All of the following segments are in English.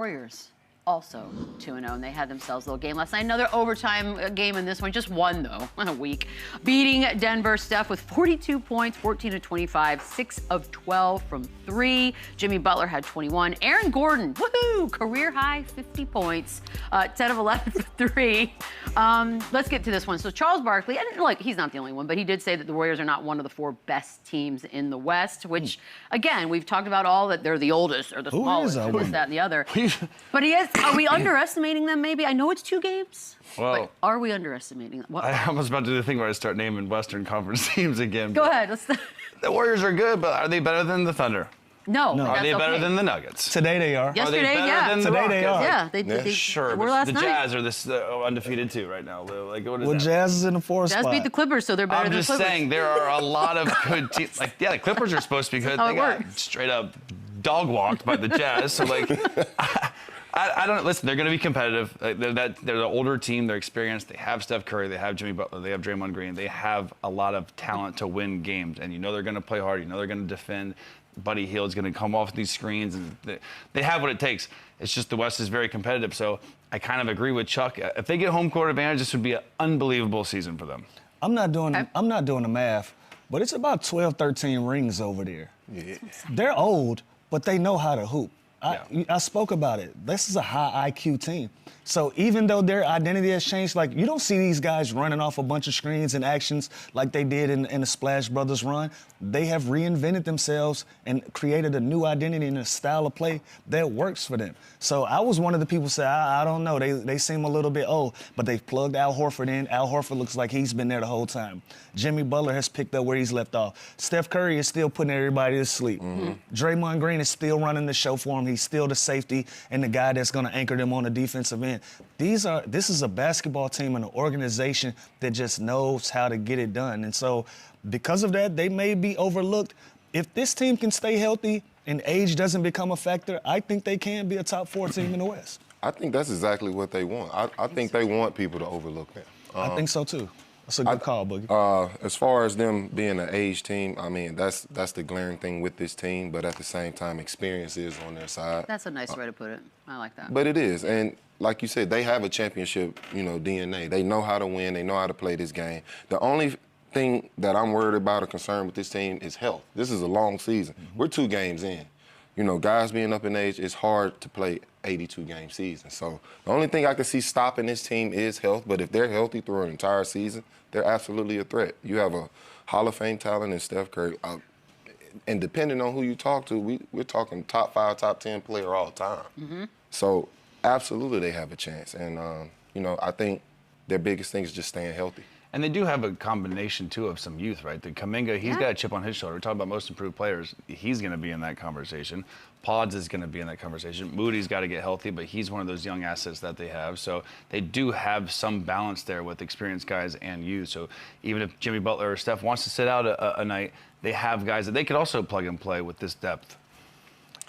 Warriors also 2-0, and they had themselves a little game last night. Another overtime game in this one, just one though, a week. Beating Denver, Steph with 42 points, 14 of 25, 6 of 12 from 3. Jimmy Butler had 21. Aaron Gordon, woohoo, career high 50 points, 10 of 11 for 3. Let's get to this one. So Charles Barkley, and look, he's not the only one, but he did say that the Warriors are not one of the 4 best teams in the West, which, again, we've talked about all that they're the oldest or the smallest, or this, that, and the other. But he is. Are we underestimating them, maybe? I know it's 2 games, but are we underestimating them? I was about to do the thing where I start naming Western Conference teams again. Go ahead. The Warriors are good, but are they better than the Thunder? No. Are they better than the Nuggets? Today they are. Yesterday, are they better than the Today Rockets? they are. Yeah, they sure, were but last the night. Jazz are this undefeated too right now. Like, what is Well, that? Jazz is in the 4th spot. Jazz beat the Clippers, so they're better I'm than the just Clippers. saying there are a lot of good teams. Like, yeah, the Clippers are supposed to be good. how They it got works. straight up dog walked by the Jazz. So like, I don't listen. They're going to be competitive. They're the older team. They're experienced. They have Steph Curry. They have Jimmy Butler. They have Draymond Green. They have a lot of talent to win games. And you know they're going to play hard. You know they're going to defend. Buddy Hield's going to come off these screens, and they have what it takes. It's just the West is very competitive. So I kind of agree with Chuck. If they get home court advantage, this would be an unbelievable season for them. I'm not doing the math, but it's about 12, 13 rings over there. Yeah. They're old, but they know how to hoop. Yeah. I spoke about it. This is a high IQ team. So even though their identity has changed, like you don't see these guys running off a bunch of screens and actions like they did in the Splash Brothers run. They have reinvented themselves and created a new identity and a style of play that works for them. So I was one of the people who say, I don't know. They seem a little bit old, but they've plugged Al Horford in. Al Horford looks like he's been there the whole time. Jimmy Butler has picked up where he's left off. Steph Curry is still putting everybody to sleep. Mm-hmm. Draymond Green is still running the show for him. He's still the safety and the guy that's going to anchor them on the defensive end. This is a basketball team and an organization that just knows how to get it done. And so because of that, they may be overlooked. If this team can stay healthy and age doesn't become a factor, I think they can be a top 4 team in the West. I think that's exactly what they want. I think they want people to overlook them. I think so too. That's a good call, Boogie. As far as them being an age team, I mean, that's the glaring thing with this team, but at the same time, experience is on their side. That's a nice way to put it. I like that. But it is, and like you said, they have a championship, DNA. They know how to win. They know how to play this game. The only thing that I'm worried about or concerned with this team is health. This is a long season. Mm-hmm. We're 2 games in. Guys being up in age, it's hard to play 82-game season. So the only thing I can see stopping this team is health. But if they're healthy through an entire season, they're absolutely a threat. You have a Hall of Fame talent in Steph Curry. And depending on who you talk to, we're talking top 5, top 10 player all the time. Mm-hmm. So absolutely they have a chance. And, I think their biggest thing is just staying healthy. And they do have a combination, too, of some youth, right? The Kuminga, he's got a chip on his shoulder. We're talking about most improved players. He's going to be in that conversation. Pods is going to be in that conversation. Moody's got to get healthy, but he's one of those young assets that they have. So they do have some balance there with experienced guys and youth. So even if Jimmy Butler or Steph wants to sit out a night, they have guys that they could also plug and play with this depth.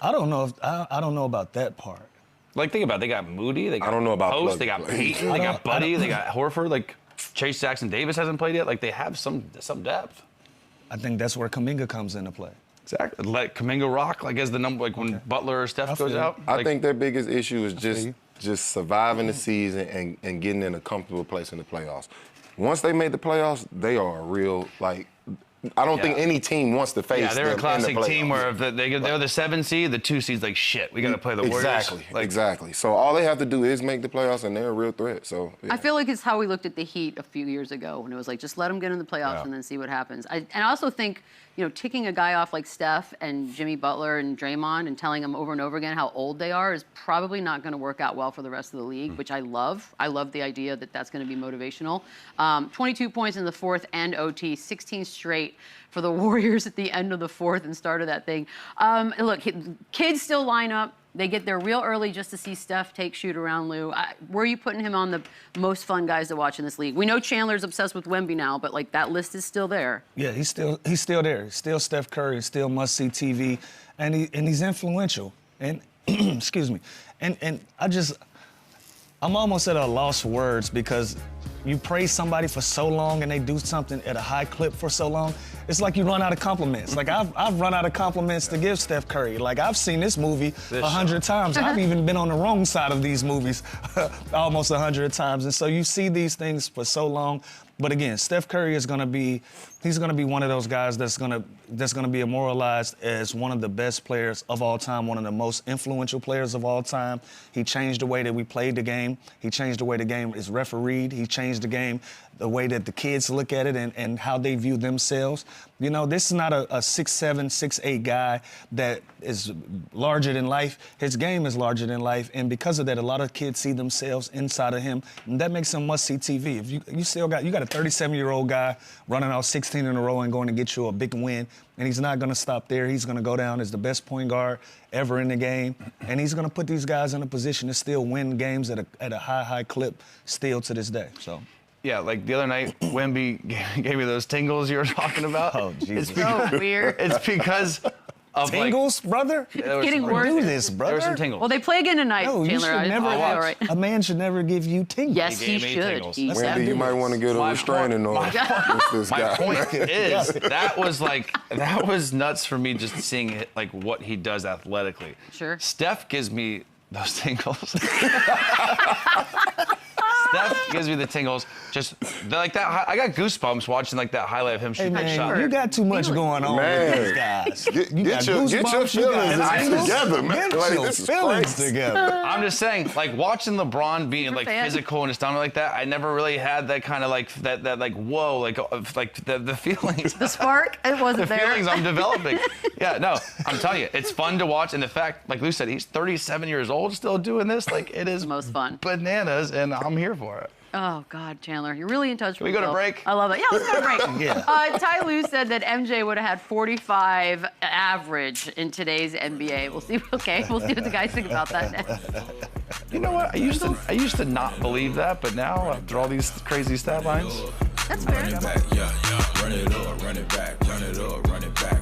I don't know about that part. Like, think about it. They got Moody. They got I don't know about Post. They got Peyton. They got Buddy. They got Horford. Like, Chase Jackson-Davis hasn't played yet. Like, they have some depth. I think that's where Kuminga comes into play. Exactly. Let Kuminga rock, like, as the number, like, when Butler or Steph goes out. I think their biggest issue is just surviving the season and getting in a comfortable place in the playoffs. Once they made the playoffs, they are a real, I don't think any team wants to face them. Yeah, they're a classic in the team where if they're the 7 seed, the 2 seed's like, shit, we got to play the Warriors. Exactly. So all they have to do is make the playoffs, and they're a real threat. So yeah. I feel like it's how we looked at the Heat a few years ago when it was like, just let them get in the playoffs and then see what happens. And I also think, ticking a guy off like Steph and Jimmy Butler and Draymond and telling them over and over again how old they are is probably not going to work out well for the rest of the league, which I love. I love the idea that that's going to be motivational. 22 points in the 4th and OT, 16 straight for the Warriors at the end of the 4th and started that thing. Look, kids still line up. They get there real early just to see Steph take shoot around Lou. Where are you putting him on the most fun guys to watch in this league? We know Chandler's obsessed with Wemby now, but that list is still there. Yeah, he's still there. Still Steph Curry, still must-see TV, and he's influential. And excuse me. And I'm almost at a loss for words because you praise somebody for so long and they do something at a high clip for so long, it's like you run out of compliments. Like I've run out of compliments to give Steph Curry. Like I've seen this movie 100 times. I've even been on the wrong side of these movies almost 100 times. And so you see these things for so long. But again, Steph Curry is gonna be one of those guys that's gonna be immortalized as one of the best players of all time, one of the most influential players of all time. He changed the way that we played the game. He changed the way the game is refereed. He changed the game, the way that the kids look at it and how they view themselves. You know, this is not a 6'7", 6'8" guy that is larger than life. His game is larger than life, and because of that, a lot of kids see themselves inside of him, and that makes him must-see TV. If you got a 37-year-old guy running out 16 in a row and going to get you a big win, and he's not going to stop there. He's going to go down as the best point guard ever in the game, and he's going to put these guys in a position to still win games at a high clip still to this day. So. Yeah, like the other night, Wemby gave me those tingles you were talking about. Oh, Jesus. It's because, So weird. It's because of Tingles, brother? It's getting worse. Do this, brother. There were some tingles. Well, they play again tonight, No, you Chandler. should never. All right. A man should never give you tingles. Yes, He he gave me should. tingles. He That's said Wendy, you might want to get a My restraining order with this My guy. point is, that was nuts for me just seeing it, like what he does athletically. Sure. Steph gives me those tingles. Steph gives me the tingles. Just like that. I got goosebumps watching like that highlight of him Hey, shooting that man, shot. you got too much going on with these guys. Get got your goosebumps, you got feelings tingles. together, man. Get Like, your this is feelings crazy. together. I'm just saying, like watching LeBron being like fan. physical and his stomach like that, I never really had that kind of like that like whoa, like the feelings. The spark, it wasn't The there. feelings I'm developing. Yeah, no, I'm telling you, it's fun to watch. And the fact, like Lou said, he's 37 years old still doing this. Like it is The most fun. bananas, and I'm here for it. Oh, God, Chandler, you're really in touch with we go to yourself. break? I love it. Yeah, let's go to break. Yeah. Ty Lue said that MJ would have had 45 average in today's NBA. We'll see. Okay, we'll see what the guys think about that next. You know what? I used to not believe that, but now after all these crazy stat lines, That's fair. Run it back, yeah, yeah. Run it up, run it back, run it up, run it back.